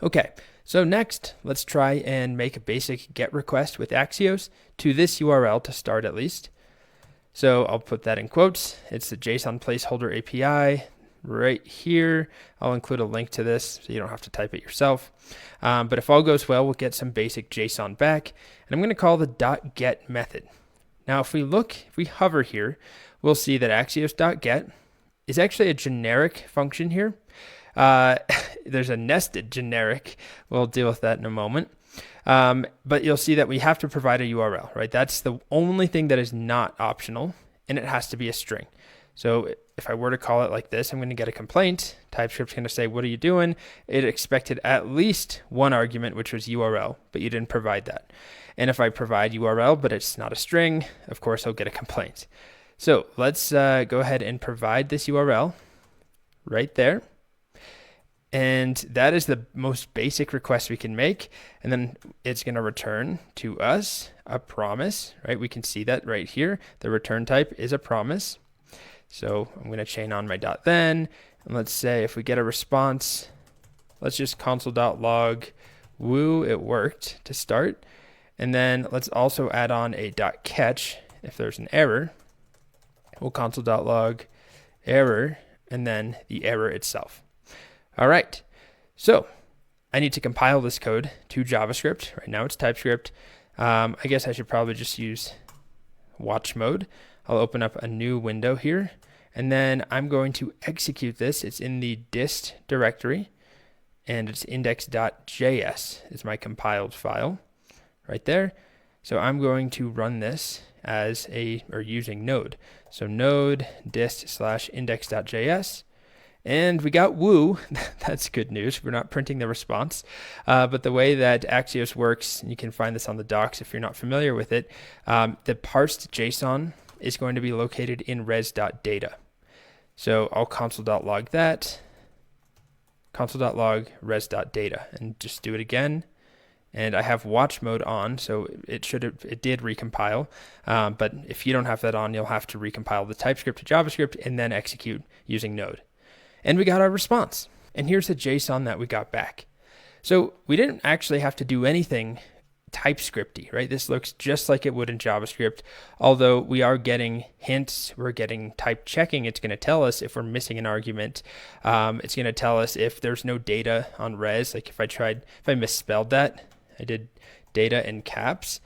Okay, so next, let's try and make a basic GET request with Axios to this URL to start at least. So I'll put that in quotes. It's the JSON placeholder API right here. I'll include a link to this so you don't have to type it yourself. But if all goes well, we'll get some basic JSON back, and I'm going to call the .get method. Now, if we hover here, we'll see that Axios.get is actually a generic function here. There's a nested generic. We'll deal with that in a moment. But you'll see that we have to provide a URL, right? That's the only thing that is not optional, and it has to be a string. So if I were to call it like this, I'm going to get a complaint. TypeScript's going to say, what are you doing? It expected at least one argument, which was URL, but you didn't provide that. And if I provide URL, but it's not a string, of course, I'll get a complaint. So let's go ahead and provide this URL right there. And that is the most basic request we can make. And then it's going to return to us a promise, right? We can see that right here. The return type is a promise. So I'm going to chain on my .then. And let's say if we get a response, let's just console.log, woo, it worked to start. And then let's also add on a .catch if there's an error. We'll console.log error, and then the error itself. All right, so I need to compile this code to JavaScript. Right now it's TypeScript. I guess I should probably just use watch mode. I'll open up a new window here, and then I'm going to execute this. It's in the dist directory, and it's index.js is my compiled file right there. So I'm going to run this using node. So node dist/index.js. And we got woo. That's good news. We're not printing the response. But the way that Axios works, and you can find this on the docs if you're not familiar with it, the parsed JSON is going to be located in res.data. So I'll console.log that, console.log res.data, and just do it again. And I have watch mode on, so it did recompile. But if you don't have that on, you'll have to recompile the TypeScript to JavaScript and then execute using node. And we got our response. And here's the JSON that we got back. So we didn't actually have to do anything TypeScripty, right? This looks just like it would in JavaScript, although we are getting hints, we're getting type checking. It's going to tell us if we're missing an argument. It's going to tell us if there's no data on res, like if I misspelled that, I did data in caps,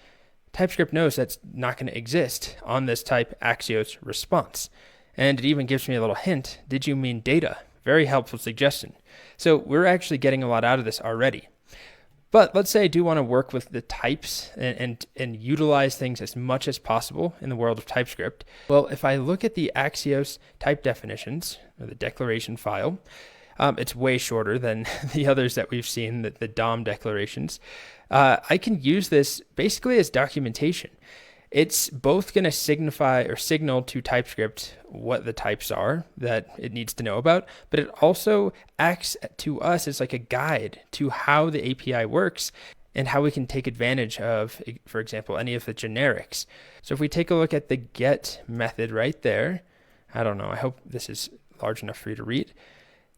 TypeScript knows that's not going to exist on this type Axios response. And it even gives me a little hint. Did you mean data? Very helpful suggestion. So we're actually getting a lot out of this already. But let's say I do want to work with the types and utilize things as much as possible in the world of TypeScript. Well, if I look at the Axios type definitions, or the declaration file, it's way shorter than the others that we've seen, the DOM declarations. I can use this basically as documentation. It's both going to signify or signal to TypeScript what the types are that it needs to know about, but it also acts to us as like a guide to how the API works and how we can take advantage of, for example, any of the generics. So if we take a look at the get method right there, I don't know, I hope this is large enough for you to read.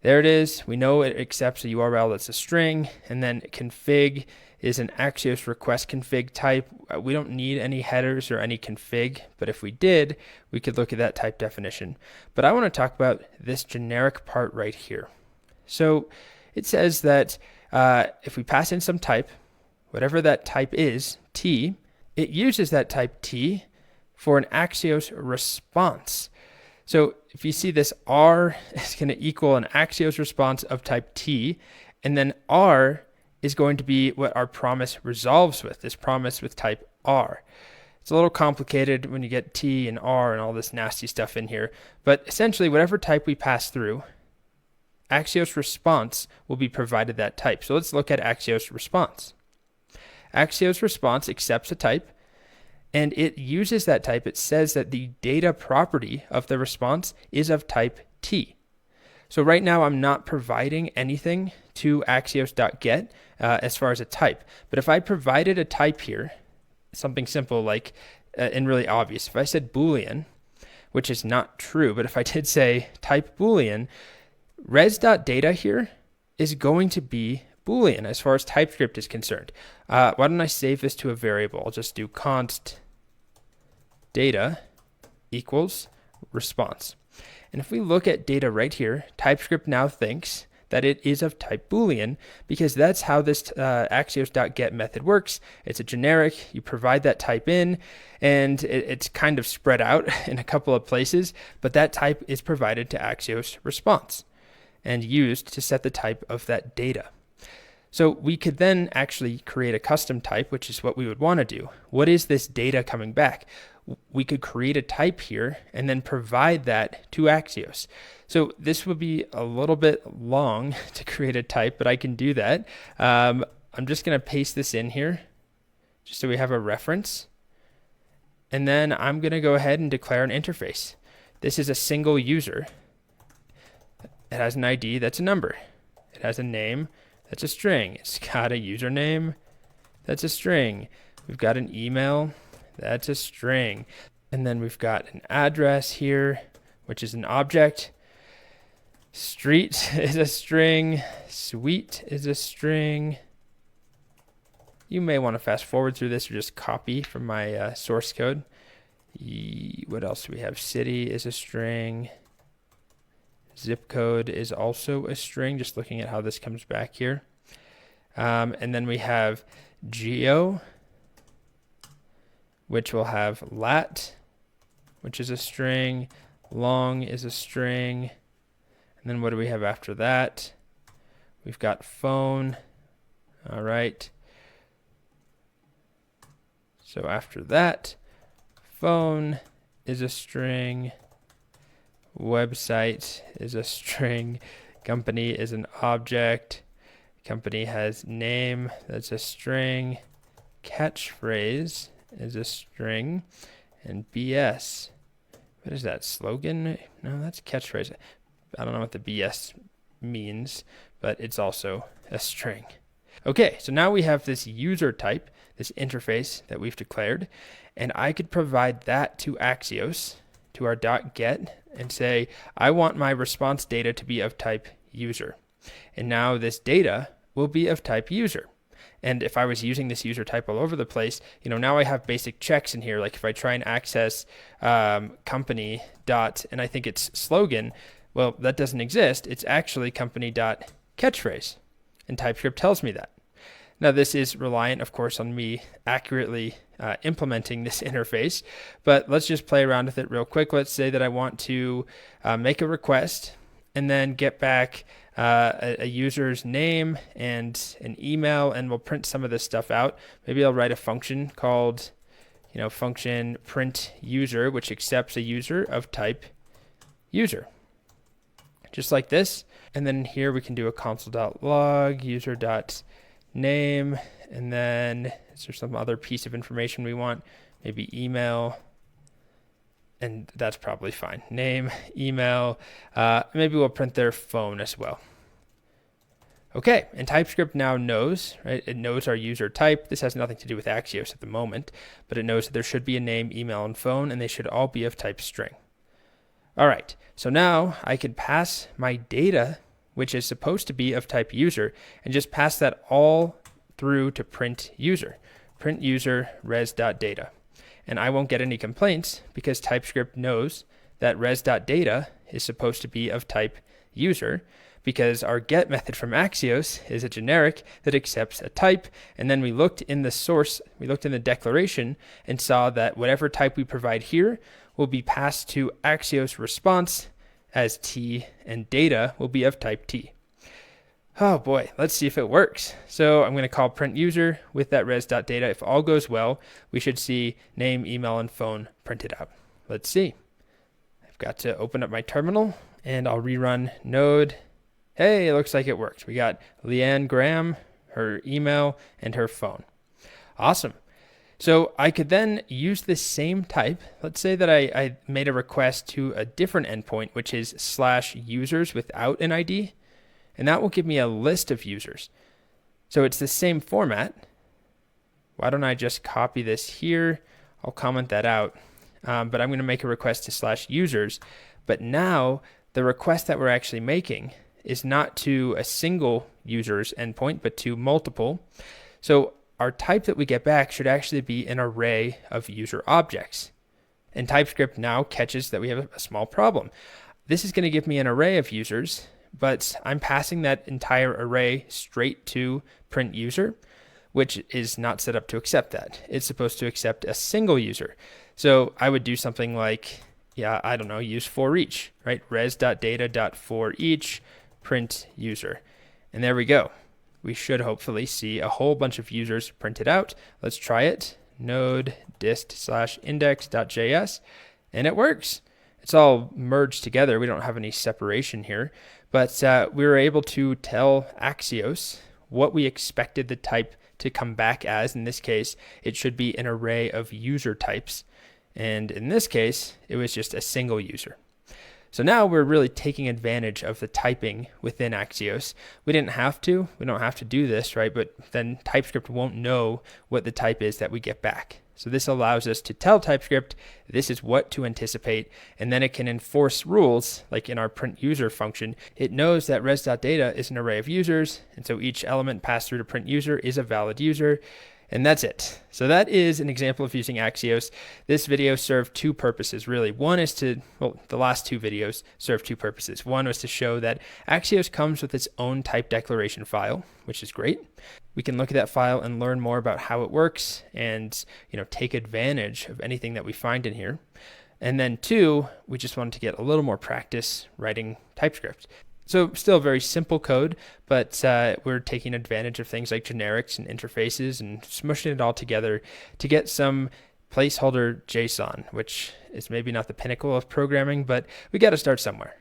There it is. We know it accepts a URL that's a string, and then config is an Axios request config type. We don't need any headers or any config, but if we did, we could look at that type definition. But I want to talk about this generic part right here. So it says that if we pass in some type, whatever that type is, T, it uses that type T for an Axios response. So if you see this, R is going to equal an Axios response of type T, and then R is going to be what our promise resolves with, this promise with type R. It's a little complicated when you get T and R and all this nasty stuff in here, but essentially whatever type we pass through, Axios response will be provided that type. So let's look at Axios response. Axios response accepts a type, and it uses that type. It says that the data property of the response is of type T. So right now I'm not providing anything to Axios.get as far as a type. But if I provided a type here, something simple like, and really obvious, if I said Boolean, which is not true, but if I did say type Boolean, res.data here is going to be Boolean as far as TypeScript is concerned. Why don't I save this to a variable? I'll just do const data equals response. And if we look at data right here, TypeScript now thinks that it is of type Boolean because that's how this Axios.get method works. It's a generic, you provide that type in, and it's kind of spread out in a couple of places, but that type is provided to Axios response and used to set the type of that data. So we could then actually create a custom type, which is what we would want to do. What is this data coming back? We could create a type here and then provide that to Axios. So this would be a little bit long to create a type, but I can do that. I'm just going to paste this in here just so we have a reference. And then I'm going to go ahead and declare an interface. This is a single user. It has an ID, that's a number. It has a name, that's a string. It's got a username, that's a string. We've got an email, that's a string. And then we've got an address here, which is an object. Street is a string. Suite is a string. You may want to fast forward through this or just copy from my source code. What else do we have? City is a string. Zip code is also a string, just looking at how this comes back here. And then we have geo, which will have lat, which is a string. Long is a string. And then what do we have after that? We've got phone. All right. So after that, phone is a string. Website is a string. Company is an object. Company has name, that's a string. Catchphrase is a string. And BS, what is that, slogan? No, that's catchphrase. I don't know what the BS means, but it's also a string. Okay, so now we have this user type, this interface that we've declared, and I could provide that to Axios, to our .get, and say, I want my response data to be of type user. And now this data will be of type user. And if I was using this user type all over the place, now I have basic checks in here. Like if I try and access company dot, and I think it's slogan, well, that doesn't exist. It's actually company dot catchphrase. And TypeScript tells me that. Now this is reliant, of course, on me accurately implementing this interface, but let's just play around with it real quick. Let's say that I want to make a request and then get back a user's name and an email, and we'll print some of this stuff out. Maybe I'll write a function called, function print user, which accepts a user of type user. Just like this. And then here we can do a console.log user.name, and then is there some other piece of information we want? Maybe email, and that's probably fine. Name, email, maybe we'll print their phone as well. Okay, and TypeScript now knows, right? It knows our user type. This has nothing to do with Axios at the moment, but it knows that there should be a name, email, and phone, and they should all be of type string. All right, so now I could pass my data, which is supposed to be of type user, and just pass that all through to print user res.data. And I won't get any complaints because TypeScript knows that res.data is supposed to be of type user, because our get method from Axios is a generic that accepts a type. And then we looked in the source, we looked in the declaration and saw that whatever type we provide here will be passed to Axios response as T, and data will be of type T. Oh boy, let's see if it works. So I'm going to call print user with that res.data. If all goes well, we should see name, email, and phone printed out. Let's see. I've got to open up my terminal and I'll rerun node. Hey, it looks like it worked. We got Leanne Graham, her email, and her phone. Awesome. So I could then use this same type. Let's say that I made a request to a different endpoint, which is /users without an ID, and that will give me a list of users. So it's the same format. Why don't I just copy this here? I'll comment that out, but I'm going to make a request to /users. But now the request that we're actually making is not to a single users endpoint, but to multiple. So our type that we get back should actually be an array of user objects. And TypeScript now catches that we have a small problem. This is going to give me an array of users, but I'm passing that entire array straight to print user, which is not set up to accept that. It's supposed to accept a single user. So I would do something like, I don't know, use for each, right? res.data.forEach print user. And there we go. We should hopefully see a whole bunch of users printed out. Let's try it. Node dist/index.js, and it works. It's all merged together. We don't have any separation here, but we were able to tell Axios what we expected the type to come back as. In this case, it should be an array of user types. And in this case, it was just a single user. So now we're really taking advantage of the typing within Axios. We don't have to do this, right? But then TypeScript won't know what the type is that we get back. So this allows us to tell TypeScript this is what to anticipate, and then it can enforce rules like in our print user function. It knows that res.data is an array of users, and so each element passed through to print user is a valid user. And that's it. So that is an example of using Axios. This video served two purposes, really. One is the last two videos served two purposes. One was to show that Axios comes with its own type declaration file, which is great. We can look at that file and learn more about how it works and, take advantage of anything that we find in here. And then two, we just wanted to get a little more practice writing TypeScript. So still very simple code, but we're taking advantage of things like generics and interfaces and smushing it all together to get some placeholder JSON, which is maybe not the pinnacle of programming, but we got to start somewhere.